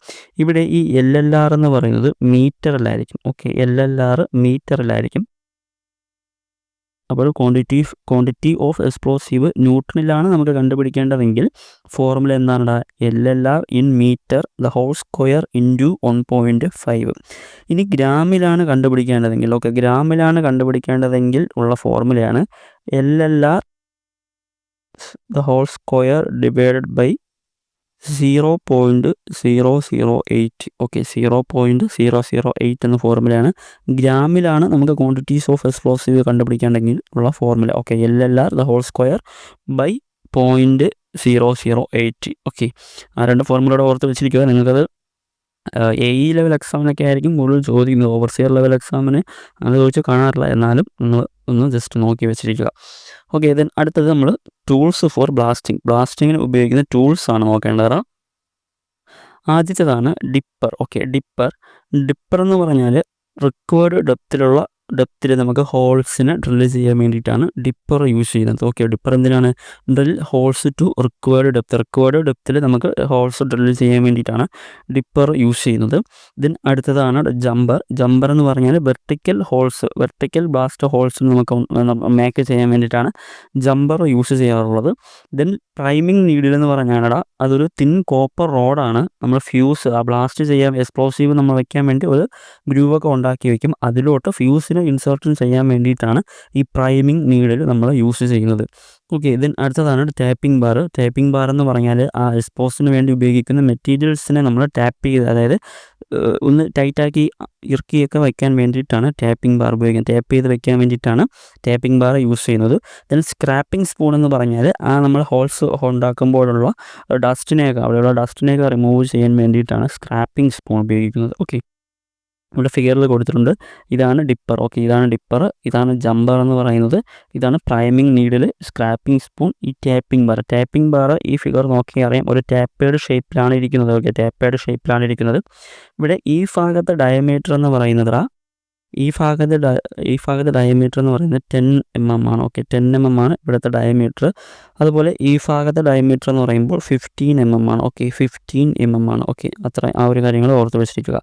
ഇവിടെ ഈ LLR എന്ന് പറയുന്നത് മീറ്ററിലായിരിക്കും. Okay, LLR മീറ്ററിലായിരിക്കും. അപ്പോൾ ക്വാണ്ടിറ്റി ഓഫ് എക്സ്പ്ലോസീവ് ന്യൂട്ടണിലാണ് നമുക്ക് കണ്ടുപിടിക്കേണ്ടതെങ്കിൽ ഫോർമുല എന്താണ്? LLR in metre the whole square into 1.5. ഇനി ഗ്രാമിലാണ് കണ്ടുപിടിക്കേണ്ടതെങ്കിൽ, ഓക്കെ, ഗ്രാമിലാണ് കണ്ടുപിടിക്കേണ്ടതെങ്കിൽ ഉള്ള ഫോർമുലയാണ് LLR the whole square divided by 0.008. Okay, 0.008 എന്ന ഫോർമുലയാണ്. ഗ്രാമിലാണ് നമുക്ക് ക്വാണ്ടിറ്റീസ് ഓഫ് എക്സ്പ്ലോസീവ് കണ്ടുപിടിക്കേണ്ടെങ്കിൽ ഉള്ള formula. Okay, LLR the whole square by 0.008. Okay, ആ രണ്ട് ഫോർമുലയുടെ ഓർത്ത് വെച്ചിരിക്കുക. നിങ്ങൾക്കത് AE ലെവൽ എക്സാമിനൊക്കെ ആയിരിക്കും കൂടുതൽ ചോദിക്കുന്നത്. ഓവർസിയർ ലെവൽ എക്സാമിന് അത് ചോദിച്ച് കാണാറില്ല, എന്നാലും നിങ്ങൾ ഒന്ന് ജസ്റ്റ് നോക്കി വെച്ചിരിക്കുക. ഓക്കെ, ദെൻ അടുത്തത് നമ്മൾ ടൂൾസ് ഫോർ ബ്ലാസ്റ്റിങ്ങിന് ഉപയോഗിക്കുന്ന ടൂൾസാണ് നോക്കേണ്ടത്. ആദ്യത്തേതാണ് ഡിപ്പർ. ഓക്കെ, ഡിപ്പർ എന്ന് പറഞ്ഞാൽ റിക്വയർഡ് ഡെപ്തിൽ നമുക്ക് ഹോൾസിനെ ഡ്രില്ല് ചെയ്യാൻ വേണ്ടിയിട്ടാണ് ഡിപ്പർ യൂസ് ചെയ്യുന്നത്. ഓക്കെ, ഡിപ്പർ എന്തിനാണ്? ഡ്രിൽ ഹോൾസ് ടു റിക്വയർഡ് ഡെപ്തിൽ നമുക്ക് ഹോൾസ് ഡ്രില്ല് ചെയ്യാൻ വേണ്ടിയിട്ടാണ് ഡിപ്പർ യൂസ് ചെയ്യുന്നത്. ദെൻ അടുത്തതാണ് ജമ്പർ എന്ന് പറഞ്ഞാൽ വെർട്ടിക്കൽ ബ്ലാസ്റ്റ് ഹോൾസ് നമുക്ക് മേക്ക് ചെയ്യാൻ വേണ്ടിയിട്ടാണ് ജമ്പർ യൂസ് ചെയ്യാറുള്ളത്. ദെൻ പ്രൈമിംഗ് നീഡിൽ എന്ന് പറഞ്ഞാൽ അതൊരു തിൻ കോപ്പർ റോഡാണ്. നമ്മൾ ഫ്യൂസ് ബ്ലാസ്റ്റ് ചെയ്യാൻ എക്സ്പ്ലോസീവ് നമ്മൾ വയ്ക്കാൻ വേണ്ടി ഒരു ഗ്രൂവൊക്കെ ഉണ്ടാക്കി വയ്ക്കും. അതിലോട്ട് ഫ്യൂസിനെ ഇൻസേർട്ട് ചെയ്യാൻ വേണ്ടിയിട്ടാണ് ഈ പ്രൈമിംഗ് നീഡിൽ നമ്മൾ യൂസ് ചെയ്യുന്നത്. ഓക്കെ, ദെൻ അടുത്തതാണ് ടാപ്പിംഗ് ബാർ എന്ന് പറഞ്ഞാൽ ആ എക്സ്പോസിന് വേണ്ടി ഉപയോഗിക്കുന്ന മെറ്റീരിയൽസിനെ നമ്മൾ ടാപ്പ് ചെയ്ത്, അതായത് ഒന്ന് ടൈറ്റാക്കി ഇറുക്കിയൊക്കെ വയ്ക്കാൻ വേണ്ടിയിട്ടാണ് ടാപ്പിംഗ് ബാർ ഉപയോഗിക്കുന്നത്. ടാപ്പ് ചെയ്ത് വയ്ക്കാൻ വേണ്ടിയിട്ടാണ് ടാപ്പിംഗ് ബാർ യൂസ് ചെയ്യുന്നത്. ദെൻ സ്ക്രാപ്പിംഗ് സ്പൂൺ എന്ന് പറഞ്ഞാൽ ആ നമ്മൾ ഹോൾസ് ഉണ്ടാക്കുമ്പോഴുള്ള അവിടെയുള്ള ഡസ്റ്റിനെയൊക്കെ റിമൂവ് ചെയ്യാൻ വേണ്ടിയിട്ടാണ് സ്ക്രാപ്പിംഗ് സ്പൂൺ ഉപയോഗിക്കുന്നത്. ഓക്കെ, ഇവിടെ ഫിഗറിൽ കൊടുത്തിട്ടുണ്ട്. ഇതാണ് ഡിപ്പർ. ഓക്കെ, ഇതാണ് ജമ്പർ എന്ന് പറയുന്നത്. ഇതാണ് പ്രൈമിംഗ് നീഡിൽ, സ്ക്രാപ്പിംഗ് സ്പൂൺ, ഈ ടാപ്പിംഗ് ബാർ ഈ ഫിഗർ നോക്കിയാൽ അറിയാം ഒരു ടാപ്പേഡ് ഷേപ്പിലാണ് ഇരിക്കുന്നത്. ഓക്കെ, ഇവിടെ ഈ ഭാഗത്തെ ഡയമീറ്റർ എന്ന് പറയുന്നത് ഈ ഭാഗത്തെ ഡയമീറ്റർ എന്ന് പറയുന്നത് 10 mm ആണ്. ഓക്കെ, 10 mm ആണ് ഇവിടുത്തെ ഡയമീറ്റർ. അതുപോലെ ഈ ഭാഗത്തെ ഡയമീറ്റർ എന്ന് പറയുമ്പോൾ 15 mm ആണ്. ഓക്കെ, 15 mm ആണ്. ഓക്കെ, അത്ര ആ ഒരു കാര്യങ്ങൾ ഓർത്ത് വെച്ചിരിക്കുക.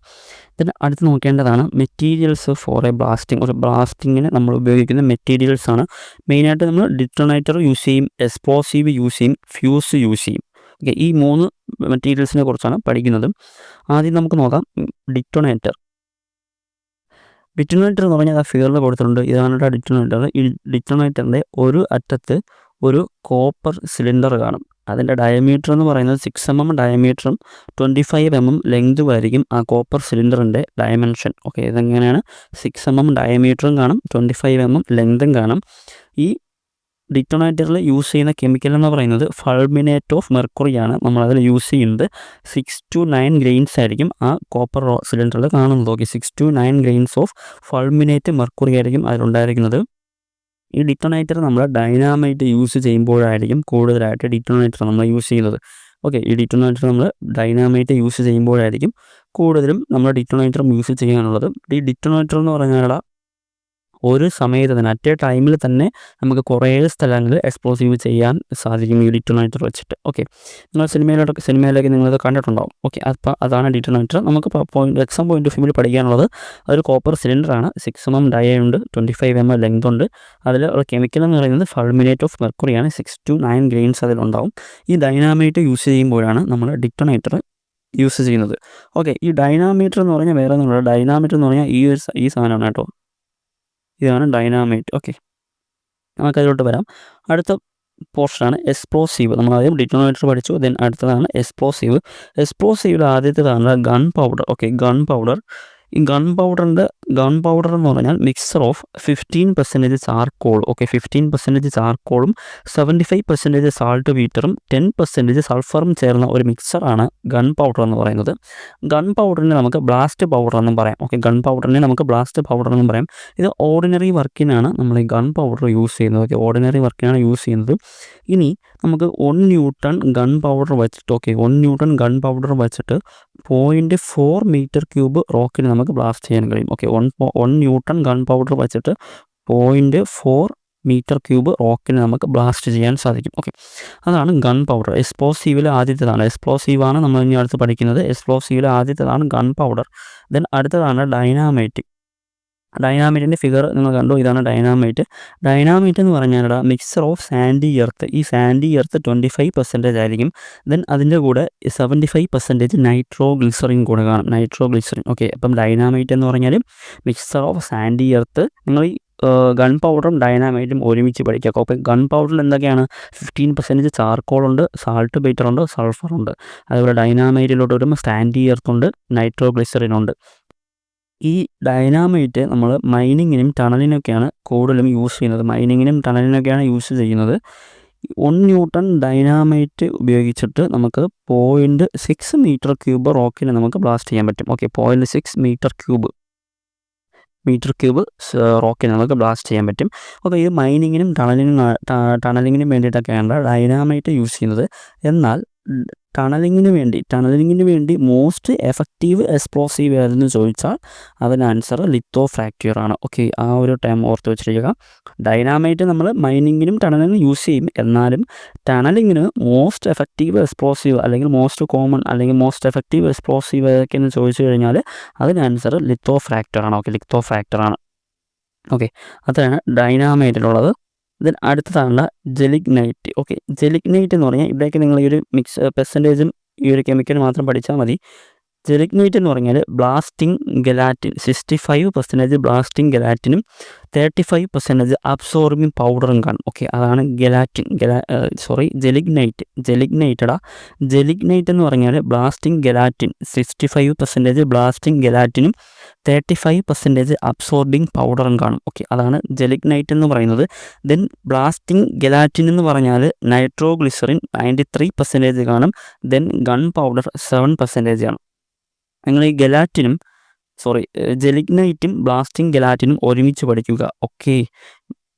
പിന്നെ അടുത്ത് നോക്കേണ്ടതാണ് മെറ്റീരിയൽസ് ഫോർ എ ബ്ലാസ്റ്റിംഗ്. ഒരു ബ്ലാസ്റ്റിങ്ങിന് നമ്മൾ ഉപയോഗിക്കുന്ന മെറ്റീരിയൽസാണ്. മെയിനായിട്ട് നമ്മൾ ഡിറ്റോണേറ്റർ യൂസ് ചെയ്യും, എക്സ്പ്ലോസീവ് യൂസ് ചെയ്യും, ഫ്യൂസ് യൂസ് ചെയ്യും. ഓക്കെ, ഈ 3 മെറ്റീരിയൽസിനെ കുറിച്ചാണ് പഠിക്കുന്നത്. ആദ്യം നമുക്ക് നോക്കാം ഡിറ്റോണേറ്റർ എന്ന് പറഞ്ഞാൽ ആ ഫിഗറിൽ കൊടുത്തിട്ടുണ്ട്. ഇതാണ് ഡിറ്റോണേറ്റർ. ഈ ഡിറ്റോണേറ്ററിൻ്റെ ഒരു അറ്റത്ത് ഒരു കോപ്പർ സിലിണ്ടർ കാണും. അതിൻ്റെ ഡയമീറ്റർ എന്ന് പറയുന്നത് 6 mm ഡയമീറ്ററും 25 mm ലെങ്തുമായിരിക്കും ആ കോപ്പർ സിലിണ്ടറിൻ്റെ ഡയമെൻഷൻ. ഓക്കെ, ഇതെങ്ങനെയാണ്? 6 mm ഡയമീറ്ററും കാണും, 25 mm ലെങ്തും കാണും. ഈ ഡിറ്റോണേറ്ററിൽ യൂസ് ചെയ്യുന്ന കെമിക്കൽ എന്ന് പറയുന്നത് ഫൾമിനേറ്റ് ഓഫ് മെർക്കുറിയാണ്. നമ്മളതിൽ യൂസ് ചെയ്യുന്നത് 6 to 9 ഗ്രെയിൻസ് ആയിരിക്കും ആ കോപ്പർ സിലിണ്ടറിൽ കാണുന്നത്. Okay, 6 to 9 grains of fulminate mercury ആയിരിക്കും അതിലുണ്ടായിരിക്കുന്നത്. ഈ ഡിറ്റോണേറ്റർ നമ്മൾ ഡൈനാമൈറ്റ് യൂസ് ചെയ്യുമ്പോഴായിരിക്കും കൂടുതലായിട്ട് ഡിറ്റോണേറ്റർ നമ്മൾ യൂസ് ചെയ്യുന്നത്. ഓക്കെ, ഈ ഡിറ്റോണേറ്റർ നമ്മൾ ഡൈനാമൈറ്റ് യൂസ് ചെയ്യുമ്പോഴായിരിക്കും കൂടുതലും നമ്മൾ ഡിറ്റോണേറ്റർ യൂസ് ചെയ്യാനുള്ളത്. ഈ ഡിറ്റോണേറ്റർ എന്ന് പറഞ്ഞാൽ ഒരു സമയത്ത് തന്നെ അറ്റ് എ ടൈമിൽ തന്നെ നമുക്ക് കുറേ സ്ഥലങ്ങളിൽ എക്സ്പ്ലോസീവ് ചെയ്യാൻ സാധിക്കും ഈ ഡിറ്റോണേറ്റർ വെച്ചിട്ട്. ഓക്കെ, നിങ്ങൾ സിനിമയിലൊക്കെ നിങ്ങളിത് കണ്ടിട്ടുണ്ടാവും. ഓക്കെ, അപ്പോൾ അതാണ് ഡിറ്റോണേറ്റർ. നമുക്ക് എക്സാം പോയിന്റ് ഓഫ് വ്യൂവിൽ പഠിക്കാനുള്ളത് അതൊരു കോപ്പർ സിലിണ്ടറാണ്. 6 mm ഡയ ഉണ്ട്, 25 mm ലെങ്ത് ഉണ്ട്. അതിൽ ഒരു കെമിക്കൽ എന്ന് പറയുന്നത് ഫൾമിനേറ്റ് ഓഫ് മെർക്കുറിയാണ്. 6 to 9 ഗ്രെയിൻസ് അതിലുണ്ടാവും. ഈ ഡൈനാമൈറ്റ് യൂസ് ചെയ്യുമ്പോഴാണ് നമ്മൾ ഡിറ്റോണേറ്റർ യൂസ് ചെയ്യുന്നത്. ഓക്കെ, ഈ ഡൈനാമീറ്റർ എന്ന് പറഞ്ഞാൽ വേറെ ഒന്നുമില്ല. ഡൈനാമീറ്റർ എന്ന് പറഞ്ഞാൽ ഈ സാധനമാണ് കേട്ടോ, ഇതാണ് ഡൈനാമൈറ്റ്. ഓക്കെ, നമുക്കതിലോട്ട് വരാം. അടുത്ത പോർഷനാണ് എക്സ്പ്ലോസീവ്. നമ്മൾ ആദ്യം ഡിറ്റോണേറ്റർ പഠിച്ചു, ദെൻ അടുത്തതാണ് എക്സ്പ്ലോസീവ്. എക്സ്പ്ലോസീവിൽ ആദ്യത്തേതാണ് gun powder. Okay, gun powder. ഈ ഗൺ പൗഡർ എന്ന് പറഞ്ഞാൽ മിക്സർ ഓഫ് 15% ചാർക്കോൾ. ഓക്കെ, 15% ചാർക്കോളും 75% സാൾട്ട് വീറ്ററും 10% സൾഫറും ചേർന്ന ഒരു മിക്സറാണ് ഗൺ പൗഡർ എന്ന് പറയുന്നത്. ഗൺ പൗഡറിനെ നമുക്ക് ബ്ലാസ്റ്റ് പൗഡർ എന്നും പറയാം. ഓക്കെ, ഗൺ പൗഡറിനെ നമുക്ക് ബ്ലാസ്റ്റ് പൗഡർ എന്നും പറയാം. ഇത് ഓർഡിനറി വർക്കിനാണ് നമ്മൾ ഈ ഗൺ പൗഡർ യൂസ് ചെയ്യുന്നത്. ഓക്കെ, ഓർഡിനറി വർക്കിനാണ് യൂസ് ചെയ്യുന്നത്. ഇനി നമുക്ക് 1 ന്യൂട്ടൺ ഗൺ പൗഡർ വെച്ചിട്ട് 1 ന്യൂട്ടൺ ഗൺ പൗഡർ വെച്ചിട്ട് 0.4 മീറ്റർ ക്യൂബ് റോക്കിന് നമുക്ക് ബ്ലാസ്റ്റ് ചെയ്യാൻ കഴിയും. ഓക്കെ, 1 ന്യൂട്ടൺ ഗൺ പൗഡർ വെച്ചിട്ട് 0.4 മീറ്റർ ക്യൂബ് റോക്കിന് നമുക്ക് ബ്ലാസ്റ്റ് ചെയ്യാൻ സാധിക്കും. ഓക്കെ, അതാണ് ഗൺ പൗഡർ. എക്സ്പ്ലോസീവിൽ ആദ്യത്തേതാണ്. എക്സ്പ്ലോസീവാണ് നമ്മൾ ഇനി അടുത്ത് പഠിക്കുന്നത്. എക്സ്പ്ലോസീവിൽ ആദ്യത്തേതാണ് ഗൺ പൗഡർ. ദെൻ അടുത്തതാണ് ഡൈനാമൈറ്റ്. ഡൈനാമൈറ്റിൻ്റെ ഫിഗർ നിങ്ങൾ കണ്ടു, ഇതാണ് ഡൈനാമൈറ്റ്. ഡൈനാമൈറ്റ് എന്ന് പറഞ്ഞാൽ മിക്സർ ഓഫ് സാൻഡി എർത്ത്. ഈ സാൻഡി എർത്ത് 25% ആയിരിക്കും. ദെൻ അതിൻ്റെ കൂടെ 75% നൈട്രോ ഗ്ലിസറിൻ കൂടെ കാണും. Nitroglycerine. ഓക്കെ, അപ്പം ഡൈനാമൈറ്റ് എന്ന് പറഞ്ഞാൽ മിക്സർ ഓഫ് സാൻഡി എർത്ത്. നിങ്ങൾ ഈ ഗൺ പൗഡറും ഡൈനാമൈറ്റും ഒരുമിച്ച് പഠിക്കുക. അപ്പോൾ ഗൺ പൗഡറിൽ എന്തൊക്കെയാണ്? 15% ചാർക്കോളുണ്ട്, സാൾട്ട് ബീറ്ററുണ്ട്, സൾഫറുണ്ട്. അതുപോലെ ഡൈനാമൈറ്റിലോട്ട് വരുമ്പോൾ സാൻഡി എർത്തുണ്ട്, നൈട്രോ ഗ്ലിസറിൻ ഉണ്ട്. ഈ ഡൈനാമൈറ്റ് നമ്മൾ മൈനിങ്ങിനും ടണലിനൊക്കെയാണ് കൂടുതലും യൂസ് ചെയ്യുന്നത്. മൈനിങ്ങിനും ടണലിനൊക്കെയാണ് യൂസ് ചെയ്യുന്നത്. 1 ന്യൂട്ടൺ ഡൈനാമൈറ്റ് ഉപയോഗിച്ചിട്ട് നമുക്ക് 0.6 മീറ്റർ ക്യൂബ് റോക്കിനെ നമുക്ക് ബ്ലാസ്റ്റ് ചെയ്യാൻ പറ്റും. ഓക്കെ, 0.6 മീറ്റർ ക്യൂബ് റോക്കിനെ നമുക്ക് ബ്ലാസ്റ്റ് ചെയ്യാൻ പറ്റും. അപ്പോൾ ഇത് മൈനിങ്ങിനും ടണലിങ്ങിനും വേണ്ടിയിട്ടൊക്കെയാണ് ഡൈനാമൈറ്റ് യൂസ് ചെയ്യുന്നത്. എന്നാൽ ടണലിങ്ങിന് വേണ്ടി മോസ്റ്റ് എഫക്റ്റീവ് എക്സ്പ്ലോസീവ് ഏതെന്ന് ചോദിച്ചാൽ അതിന് ആൻസർ ലിത്തോ ഫ്രാക്ചറാണ്. ഓക്കെ, ആ ഒരു ടൈം ഓർത്ത് വെച്ചിരിക്കുക. ഡൈനാമൈറ്റ് നമ്മൾ മൈനിങ്ങിനും ടണലിങ്ങിനും യൂസ് ചെയ്യും. എന്നാലും ടണലിങ്ങിന് മോസ്റ്റ് എഫക്റ്റീവ് എക്സ്പ്ലോസീവ് അല്ലെങ്കിൽ മോസ്റ്റ് കോമൺ അല്ലെങ്കിൽ മോസ്റ്റ് എഫക്റ്റീവ് എക്സ്പ്ലോസീവ് ഏതൊക്കെയെന്ന് ചോദിച്ചു കഴിഞ്ഞാൽ അതിന് ആൻസർ ലിത്തോ ഫ്രാക്ചറാണ്. ഓക്കെ, ലിത്തോ ഫ്രാക്ചറാണ്. ഓക്കെ, അതാണ് ഡൈനാമൈറ്റിലുള്ളത്. ദെൻ അടുത്തതാണ് ജെലിഗ്നൈറ്റ്. ഓക്കെ, ജെലിഗ്നൈറ്റ് എന്ന് പറഞ്ഞാൽ ഇവിടേക്ക് നിങ്ങൾ ഈ ഒരു പെർസെൻറ്റേജും ഈ ഒരു കെമിക്കൽ മാത്രം പഠിച്ചാൽ മതി. ജെലിഗ്നൈറ്റ് എന്ന് പറഞ്ഞാൽ ബ്ലാസ്റ്റിംഗ് ഗലാറ്റിൻ 65% ബ്ലാസ്റ്റിംഗ് ഗലാറ്റിനും 35% അബ്സോർബിങ് പൗഡറും കാണും. ഓക്കെ, അതാണ് ജെലിഗ്നൈറ്റ് എന്ന് പറഞ്ഞാൽ ബ്ലാസ്റ്റിംഗ് ഗലാറ്റിൻ 65% ബ്ലാസ്റ്റിംഗ് ഗലാറ്റിനും 35% അബ്സോർബിങ് പൗഡറും കാണും. ഓക്കെ, അതാണ് ജെലിഗ്നൈറ്റ് എന്ന് പറയുന്നത്. ദെൻ ബ്ലാസ്റ്റിംഗ് ഗലാറ്റിൻ എന്ന് പറഞ്ഞാൽ നൈട്രോ ഗ്ലിസറിൻ 93% കാണും. ദെൻ ഗൺ പൗഡർ 7% ആണ്. നിങ്ങൾ ഈ ജെലിഗ്നൈറ്റും ബ്ലാസ്റ്റിംഗ് ഗലാറ്റിനും ഒരുമിച്ച് പഠിക്കുക. ഓക്കെ,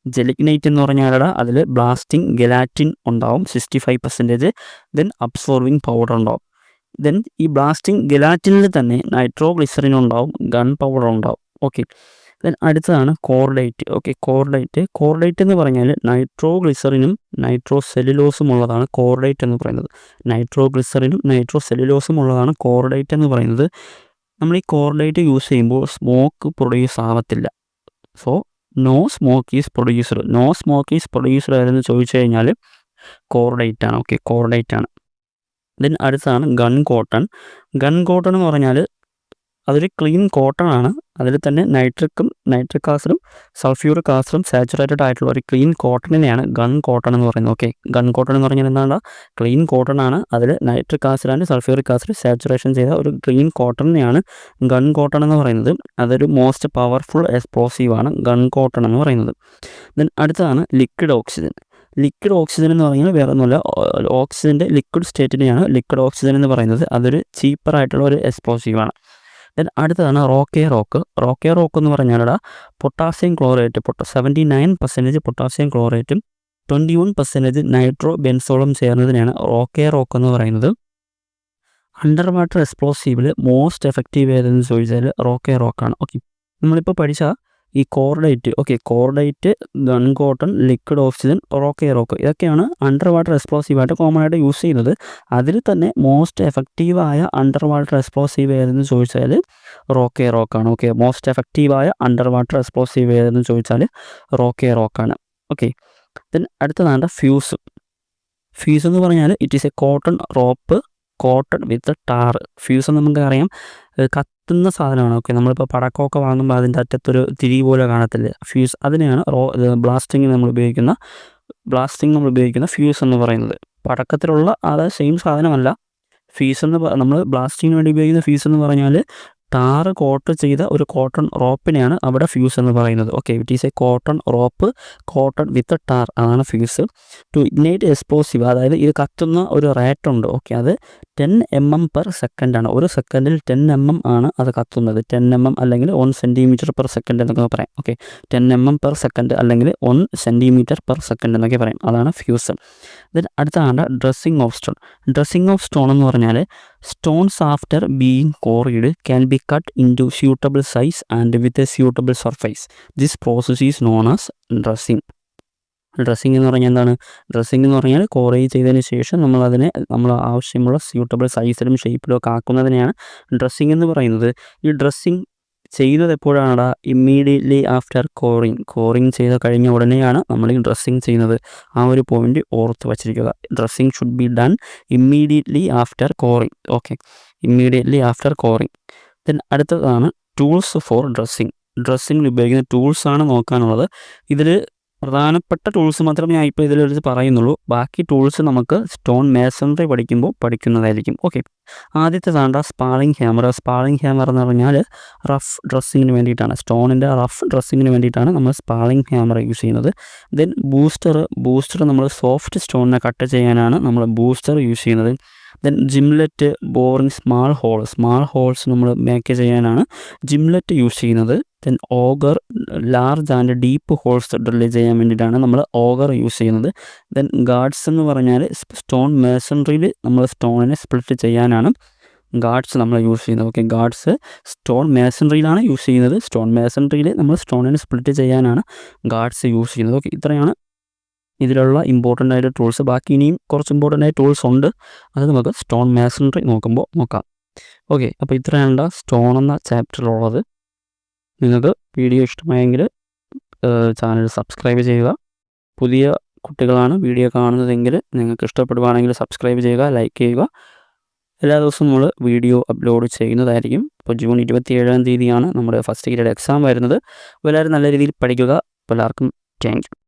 ജെലിഗ്നൈറ്റ് എന്ന് പറഞ്ഞാൽ അതിൽ ബ്ലാസ്റ്റിംഗ് ഗലാറ്റിൻ ഉണ്ടാവും 65%, ദെൻ അബ്സോർബിങ് പൗഡർ ഉണ്ടാവും. ദെൻ ഈ ബ്ലാസ്റ്റിംഗ് ഗലാറ്റിനിൽ തന്നെ നൈട്രോ ഗ്ലിസറിൻ ഉണ്ടാവും, ഗൺ പൗഡർ ഉണ്ടാവും. ഓക്കെ, ദെൻ അടുത്തതാണ് കോർഡേറ്റ്. ഓക്കെ, കോർഡേറ്റ് എന്ന് പറഞ്ഞാൽ നൈട്രോ ഗ്ലിസറിനും നൈട്രോ സെല്ലുലോസും ഉള്ളതാണ് കോർഡേറ്റ് എന്ന് പറയുന്നത്. നൈട്രോ ഗ്ലിസറിനും നൈട്രോ സെല്ലുലോസും ഉള്ളതാണ് കോർഡേറ്റ് എന്ന് പറയുന്നത്. നമ്മൾ ഈ കോർഡേറ്റ് യൂസ് ചെയ്യുമ്പോൾ സ്മോക്ക് പ്രൊഡ്യൂസ് ആവത്തില്ല. So no smoke is produced ഏതെന്ന് ചോദിച്ചു കഴിഞ്ഞാൽ കോർഡേറ്റ് ആണ്. ഓക്കെ, കോർഡേറ്റ് ആണ്. ദെൻ അടുത്താണ് ഗൺ കോട്ടൺ എന്ന് പറഞ്ഞാൽ അതൊരു ക്ലീൻ കോട്ടൺ ആണ്. അതിൽ തന്നെ നൈട്രിക് ആസിഡും സൾഫ്യൂറിക് ആസിഡും സാച്ചുറേറ്റഡ് ആയിട്ടുള്ള ഒരു ക്ലീൻ കോട്ടണിനെയാണ് ഗൺ കോട്ടൺ എന്ന് പറയുന്നത്. ഓക്കെ, ഗൺ കോട്ടൺ എന്ന് പറഞ്ഞാൽ എന്താണ്? ക്ലീൻ കോട്ടൺ ആണ്. അതിൽ nitric acid and sulphuric acid saturation ചെയ്ത ഒരു ക്ലീൻ കോട്ടണിനെയാണ് ഗൺ കോട്ടൺ എന്ന് പറയുന്നത്. അതൊരു മോസ്റ്റ് പവർഫുൾ എക്സ്പ്ലോസീവ് ആണ് ഗൺ കോട്ടൺ എന്ന് പറയുന്നത്. ദെൻ അടുത്തതാണ് ലിക്വിഡ് ഓക്സിജൻ എന്ന് പറയുന്നത് വേറെ ഒന്നുമില്ല, ഓക്സിജൻ്റെ ലിക്വിഡ് സ്റ്റേറ്റിനെയാണ് ലിക്വിഡ് ഓക്സിജൻ എന്ന് പറയുന്നത്. അതൊരു ചീപ്പറായിട്ടുള്ള ഒരു എക്സ്പ്ലോസീവാണ്. ദെൻ അടുത്തതാണ് റോക്ക് എന്ന് പറഞ്ഞാൽ പൊട്ടാസ്യം ക്ലോറേറ്റ് 79% പൊട്ടാസ്യം ക്ലോറേറ്റും 21% നൈട്രോ ബെൻസോളും ചേർന്നതിനാണ് റോക്ക് എന്ന് പറയുന്നത്. അണ്ടർ വാട്ടർ എക്സ്പ്ലോസീവിൽ മോസ്റ്റ് എഫക്റ്റീവ് ഏതെന്ന് ചോദിച്ചാൽ റോക്കാണ്. ഓക്കെ, നമ്മളിപ്പോൾ പഠിച്ച ഈ cordite, cordite, gun cotton, liquid oxygen, rock ഇതൊക്കെയാണ് അണ്ടർ വാട്ടർ എക്സ്പ്ലോസീവായിട്ട് കോമൺ ആയിട്ട് യൂസ് ചെയ്യുന്നത്. അതിൽ തന്നെ മോസ്റ്റ് എഫക്റ്റീവായ അണ്ടർ വാട്ടർ എക്സ്പ്ലോസീവ് ഏതെന്ന് ചോദിച്ചാൽ റോക്കാണ്. മോസ്റ്റ് എഫക്റ്റീവായ അണ്ടർ വാട്ടർ എക്സ്പ്ലോസീവ് ഏതെന്ന് ചോദിച്ചാൽ റോക്കാണ്. ദെൻ അടുത്തതാണ് ഫ്യൂസ് എന്ന് പറഞ്ഞാൽ it is a cotton rope cotton with tar. Fuse എന്ന് നമുക്കറിയാം കത്തുന്ന സാധനമാണ്. നമ്മളിപ്പോൾ പടക്കമൊക്കെ വാങ്ങുമ്പോൾ അതിൻ്റെ അറ്റത്തൊരു തിരി പോലെ കാണത്തില്ല, ഫ്യൂസ്. അതിനെയാണ് ബ്ലാസ്റ്റിങ്ങിന് നമ്മൾ ഉപയോഗിക്കുന്ന ഫ്യൂസ് എന്ന് പറയുന്നത്. പടക്കത്തിലുള്ള അതായത് സെയിം സാധനമല്ല. ഫ്യൂസ് നമ്മൾ ബ്ലാസ്റ്റിങ്ങിന് വേണ്ടി ഉപയോഗിക്കുന്ന ഫ്യൂസ് എന്ന് പറഞ്ഞാൽ ടാറ് കോട്ട് ചെയ്ത ഒരു കോട്ടൺ റോപ്പിനെയാണ് അവിടെ ഫ്യൂസ് എന്ന് പറയുന്നത്. It is a cotton rope cotton with tar, അതാണ് ഫ്യൂസ്. ടു ഇഗ്നൈറ്റ് എക്സ്പ്ലോസീവ്, അതായത് ഇത് കത്തുന്ന ഒരു റേറ്റ് ഉണ്ട്. അത് 10 mm/s ആണ്. ഒരു സെക്കൻഡിൽ 10 mm ആണ് അത് കത്തുന്നത്. 10 mm അല്ലെങ്കിൽ 1 cm/s എന്നൊക്കെ പറയാം. 10 mm/s അല്ലെങ്കിൽ 1 cm/s എന്നൊക്കെ പറയും. അതാണ് ഫ്യൂസ്. ദെൻ അടുത്താണ് ഡ്രസ്സിങ് ഓഫ് സ്റ്റോൺ എന്ന് പറഞ്ഞാൽ stones after being quarried can be cut into suitable size and with a suitable surface. This process is known as dressing എന്ന് പറഞ്ഞാൽ എന്താണ്? ഡ്രസ്സിങ് എന്ന് പറഞ്ഞാൽ കോറി ചെയ്തതിന് ശേഷം നമ്മൾ ആവശ്യമുള്ള സ്യൂട്ടബിൾ സൈസിലും ഷേപ്പിലും ഒക്കെ ആക്കുന്നതിനെയാണ് ഡ്രസ്സിങ് എന്ന് പറയുന്നത്. ഈ ഡ്രസ്സിങ് ചെയ്യുന്നത് എപ്പോഴാണ്? ഇമ്മീഡിയറ്റ്ലി ആഫ്റ്റർ കോറിങ് ചെയ്ത് കഴിഞ്ഞ ഉടനെയാണ് നമ്മൾ ഈ ഡ്രസ്സിങ് ചെയ്യുന്നത്. ആ ഒരു പോയിന്റ് ഓർത്ത് വച്ചിരിക്കുക. Dressing should be done immediately after quarrying. Immediately after quarrying. Then അടുത്തതാണ് ടൂൾസ് ഫോർ ഡ്രസ്സിങ്ങിൽ ഉപയോഗിക്കുന്ന ടൂൾസാണ് നോക്കാനുള്ളത്. ഇതിൽ പ്രധാനപ്പെട്ട ടൂൾസ് മാത്രമേ ഞാൻ ഇപ്പോൾ ഇതിലെടുത്ത് പറയുന്നുള്ളൂ. ബാക്കി ടൂൾസ് നമുക്ക് സ്റ്റോൺ മേസൺറി പഠിക്കുമ്പോൾ പഠിക്കുന്നതായിരിക്കും. ആദ്യത്തേതാണ്ട സ്പാളിംഗ് ഹാമർ എന്ന് പറഞ്ഞാൽ റഫ് ഡ്രസ്സിങ്ങിന് വേണ്ടിയിട്ടാണ്. സ്റ്റോണിൻ്റെ റഫ് ഡ്രസ്സിങ്ങിന് വേണ്ടിയിട്ടാണ് നമ്മൾ സ്പാളിംഗ് ഹാമർ യൂസ് ചെയ്യുന്നത്. ദെൻ ബൂസ്റ്റർ നമ്മൾ സോഫ്റ്റ് സ്റ്റോണിനെ കട്ട് ചെയ്യാനാണ് നമ്മൾ ബൂസ്റ്റർ യൂസ് ചെയ്യുന്നത്. Then gimlet boring small holes നമ്മൾ മേക്ക് ചെയ്യാനാണ് ജിംലെറ്റ് യൂസ് ചെയ്യുന്നത്. Then auger large and deep holes drill ചെയ്യാൻ വേണ്ടിയിട്ടാണ് നമ്മൾ ഓഗർ യൂസ് ചെയ്യുന്നത്. ദെൻ ഗാർഡ്സ് എന്ന് പറഞ്ഞാൽ സ്റ്റോൺ മേസൺറിയിൽ നമ്മൾ സ്റ്റോണിനെ സ്പ്ലിറ്റ് ചെയ്യാനാണ് ഗാർഡ്സ് നമ്മൾ യൂസ് ചെയ്യുന്നത്. ഗാർഡ്സ് സ്റ്റോൺ മേസൺറിയിലാണ് യൂസ് ചെയ്യുന്നത്. സ്റ്റോൺ മേസൺറിയിൽ നമ്മൾ സ്റ്റോണിനെ സ്പ്ലിറ്റ് ചെയ്യാനാണ് ഗാർഡ്സ് യൂസ് ചെയ്യുന്നത്. ഇത്രയാണ് ഇതിലുള്ള ഇമ്പോർട്ടൻ്റ് ആയിട്ട് ടൂൾസ്. ബാക്കി ഇനിയും കുറച്ച് ഇമ്പോർട്ടൻ്റ് ആയ ടൂൾസ് ഉണ്ട്. അത് നമുക്ക് സ്റ്റോൺ മേസൺറി നോക്കാം. അപ്പോൾ ഇത്രയാണ് സ്റ്റോൺ എന്ന ചാപ്റ്ററിലുള്ളത്. നിങ്ങൾക്ക് വീഡിയോ ഇഷ്ടമായെങ്കിൽ ചാനൽ സബ്സ്ക്രൈബ് ചെയ്യുക. പുതിയ കുട്ടികളാണ് വീഡിയോ കാണുന്നതെങ്കിൽ നിങ്ങൾക്ക് ഇഷ്ടപ്പെടുവാണെങ്കിൽ സബ്സ്ക്രൈബ് ചെയ്യുക, ലൈക്ക് ചെയ്യുക. എല്ലാ ദിവസവും നമ്മൾ വീഡിയോ അപ്ലോഡ് ചെയ്യുന്നതായിരിക്കും. ഇപ്പോൾ ജൂൺ 27 നമ്മുടെ ഫസ്റ്റ് ഗ്രേഡ് എക്സാം വരുന്നത്. എല്ലാവരും നല്ല രീതിയിൽ പഠിക്കുക. എല്ലാവർക്കും താങ്ക് യു.